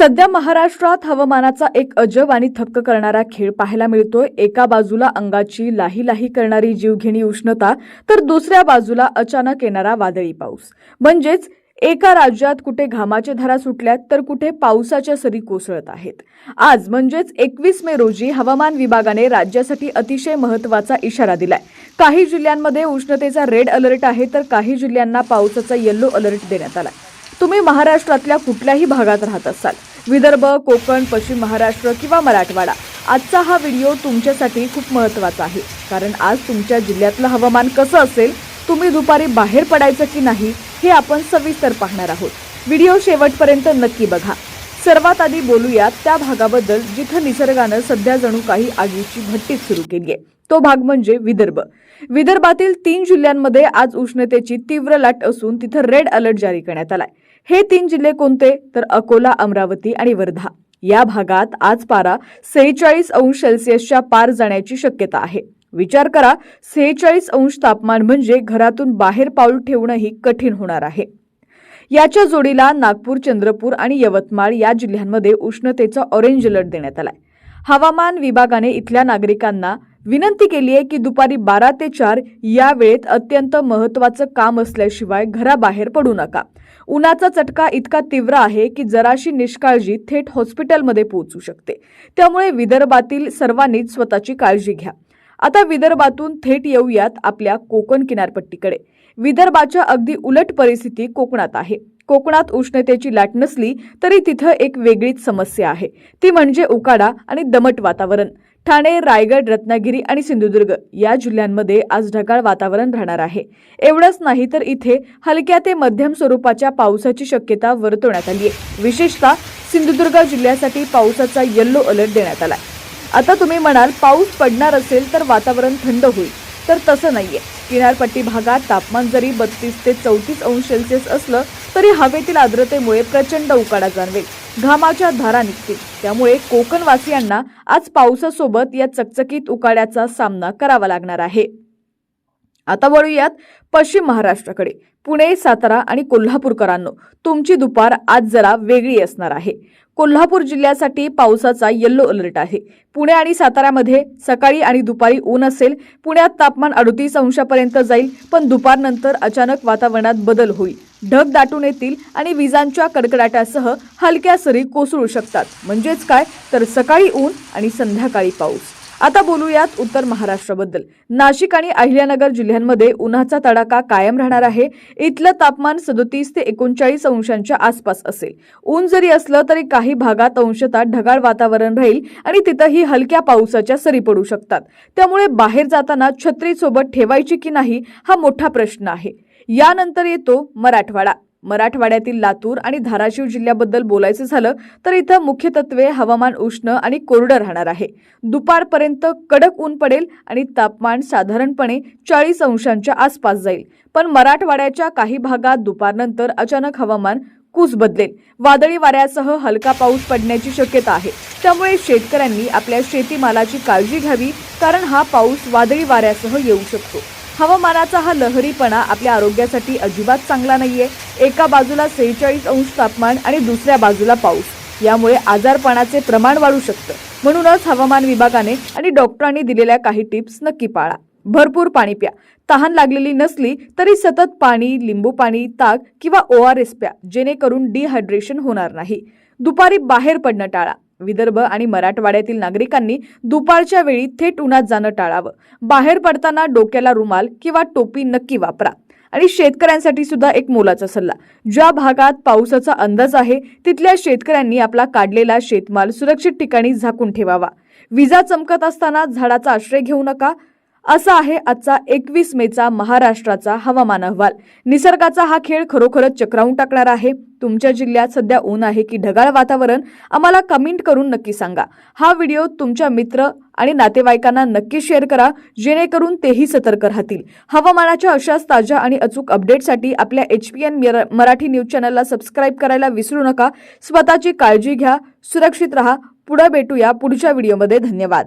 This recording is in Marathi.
सध्या महाराष्ट्रात हवामानाचा एक अजब आणि थक्क करणारा खेळ पाहायला मिळतोय। एका बाजूला अंगाची लाही लाही करणारी जीवघेणी उष्णता, तर दुसऱ्या बाजूला अचानक येणारा वादळी पाऊस। म्हणजेच एका राज्यात कुठे घामाच्या धारा सुटल्यात तर कुठे पावसाच्या सरी कोसळत आहेत। आज म्हणजेच 21 मे रोजी हवामान विभागाने राज्यासाठी अतिशय महत्त्वाचा इशारा दिलाय। काही जिल्ह्यांमध्ये उष्णतेचा रेड अलर्ट आहे, तर काही जिल्ह्यांना पावसाचा येलो अलर्ट देण्यात आलाय। तुम्ही महाराष्ट्रातल्या कुठल्याही भागात राहत असाल, विदर्भ, कोकण, पश्चिम महाराष्ट्र किंवा मराठवाडा, आजचा हा व्हिडिओ तुमच्यासाठी खूप महत्त्वाचा आहे। कारण आज तुमच्या जिल्ह्यातलं हवामान कसं असेल, तुम्ही दुपारी बाहेर पडायचं की नाही हे आपण सविस्तर पाहणार आहोत। व्हिडिओ शेवटपर्यंत नक्की बघा। सर्वात आधी बोलूयात त्या भागाबद्दल जिथे निसर्गानं सध्या जणू काही आगीची भट्टीच सुरू केली आहे। तो भाग म्हणजे विदर्भ। विदर्भातील 3 जिल्ह्यांमध्ये आज उष्णतेची तीव्र लाट असून तिथे रेड अलर्ट जारी करण्यात आलाय। हे 3 जिल्हे कोणते तर अकोला, अमरावती आणि वर्धा। या भागात आज पारा 46°C पार जाण्याची शक्यता आहे। विचार करा, 46° तापमान म्हणजे घरातून बाहेर पाऊल ठेवणंही कठीण होणार आहे। याच्या जोडीला नागपूर, चंद्रपूर आणि यवतमाळ या जिल्ह्यांमध्ये उष्णतेचा ऑरेंज अलर्ट देण्यात आलाय। हवामान विभागाने इथल्या नागरिकांना विनंती केली आहे की दुपारी 12 ते 4 या वेळेत अत्यंत महत्त्वाचं काम असल्याशिवाय घराबाहेर पडू नका। उन्हाचा चटका इतका तीव्र आहे की जराशी निष्काळजी थेट हॉस्पिटलमध्ये पोहोचू शकते। त्यामुळे विदर्भातील सर्वांनीच स्वतःची काळजी घ्या। आता विदर्भातून थेट येऊयात आपल्या कोकण किनारपट्टीकडे। विदर्भाच्या अगदी उलट परिस्थिती कोकणात आहे। कोकणात उष्णतेची लाट नसली तरी तिथं एक वेगळीच समस्या आहे, ती म्हणजे उकाडा आणि दमट वातावरण। ठाणे, रायगड, रत्नागिरी आणि सिंधुदुर्ग या जिल्ह्यांमध्ये आज ढगाळ वातावरण राहणार आहे। एवढंच नाही तर इथे हलक्या ते मध्यम स्वरूपाच्या पावसाची शक्यता वर्तवण्यात आली आहे। विशेषतः सिंधुदुर्ग जिल्ह्यासाठी पावसाचा येलो अलर्ट देण्यात आलाय। आता तुम्ही म्हणाल, पाऊस पडणार असेल तर वातावरण थंड होईल, तर तसं नाहीये। किनारपट्टी भागात तापमान जरी 32 ते 34°C असलं तरी हवेतील आर्द्रतेमुळे प्रचंड उकाडा जाणवेल, घामाच्या धारा निघतील। त्यामुळे कोकणवासियांना आज पावसासोबत या चकचकीत उकाड्याचा सामना करावा लागणार आहे। आता वळूयात पश्चिम महाराष्ट्राकडे। पुणे, सातारा आणि कोल्हापूरकरांनो, तुमची दुपार आज जरा वेगळी असणार आहे। कोल्हापूर जिल्ह्यासाठी पावसाचा येलो अलर्ट आहे। पुणे आणि साताऱ्यामध्ये सकाळी आणि दुपारी ऊन असेल। पुण्यात तापमान 38°पर्यंत जाईल, पण दुपारनंतर अचानक वातावरणात बदल होईल। ढग दाटून येतील आणि विजांच्या कडकडाटासह हलक्या सरी कोसळू शकतात। म्हणजेच काय तर सकाळी ऊन आणि संध्याकाळी पाऊस। आता बोलूयात उत्तर महाराष्ट्राबद्दल। नाशिक आणि अहिल्यानगर जिल्ह्यांमध्ये उन्हाचा तडाखा कायम राहणार आहे। इथलं तापमान 37 ते 39°च्या आसपास असेल। ऊन जरी असलं तरी काही भागात अंशतः ढगाळ वातावरण राहील आणि तिथंही हलक्या पावसाच्या सरी पडू शकतात। त्यामुळे बाहेर जाताना छत्री सोबत ठेवायची की नाही हा मोठा प्रश्न आहे। यानंतर येतो मराठवाडा। मराठवाड्यातील लातूर आणि धाराशिव जिल्ह्याबद्दल बोलायचं झालं तर इथं मुख्य तत्वे हवामान उष्ण आणि कोरडं राहणार आहे। दुपारपर्यंत कडक ऊन पडेल आणि तापमान साधारणपणे 40°च्या आसपास जाईल। पण मराठवाड्याच्या काही भागात दुपारनंतर अचानक हवामान कूच बदलेल। वादळी वाऱ्यासह हलका पाऊस पडण्याची शक्यता आहे। त्यामुळे शेतकऱ्यांनी आपल्या शेतीमालाची काळजी घ्यावी, कारण हा पाऊस वादळी वाऱ्यासह येऊ शकतो। हवामानाचा हा लहरीपणा आपल्या आरोग्यासाठी अजिबात चांगला नाहीये। एका बाजूला 46° तापमान आणि दुसऱ्या बाजूला पाऊस, यामुळे आजारपणाचे प्रमाण वाढू शकतं। म्हणूनच हवामान विभागाने आणि डॉक्टरांनी दिलेल्या काही टिप्स नक्की पाळा। भरपूर पाणी प्या। तहान लागलेली नसली तरी सतत पाणी, लिंबू पाणी, ताक किंवा ORS प्या, जेणेकरून डिहायड्रेशन होणार नाही। दुपारी बाहेर पडणं टाळा। विदर्भ आणि मराठवाड्यातील नागरिकांनी दुपारच्या वेळी थेट उन्हात जाणं टाळावं। बाहेर पडताना डोक्याला रुमाल किंवा टोपी नक्की वापरा। आणि शेतकऱ्यांसाठी सुद्धा एक मोलाचा सल्ला, ज्या भागात पावसाचा अंदाज आहे तिथल्या शेतकऱ्यांनी आपला काढलेला शेतमाल सुरक्षित ठिकाणी झाकून ठेवावा। विजा चमकत असताना झाडाचा आश्रय घेऊ नका। असा आहे आजचा 21 मेचा महाराष्ट्राचा हवामान अहवाल। निसर्गाचा हा खेळ खरोखरच चक्रावून टाकणार आहे। तुमच्या जिल्ह्यात सध्या ऊन आहे की ढगाळ वातावरण, आम्हाला कमेंट करून नक्की सांगा। हा व्हिडिओ तुमच्या मित्र आणि नातेवाईकांना नक्की शेअर करा, जेणेकरून तेही सतर्क राहतील। हवामानाच्या अशाच ताज्या आणि अचूक अपडेटसाठी आपल्या HPN मराठी न्यूज चॅनलला सबस्क्राईब करायला विसरू नका। स्वतःची काळजी घ्या, सुरक्षित राहा। पुढे भेटूया पुढच्या व्हिडिओमध्ये। धन्यवाद।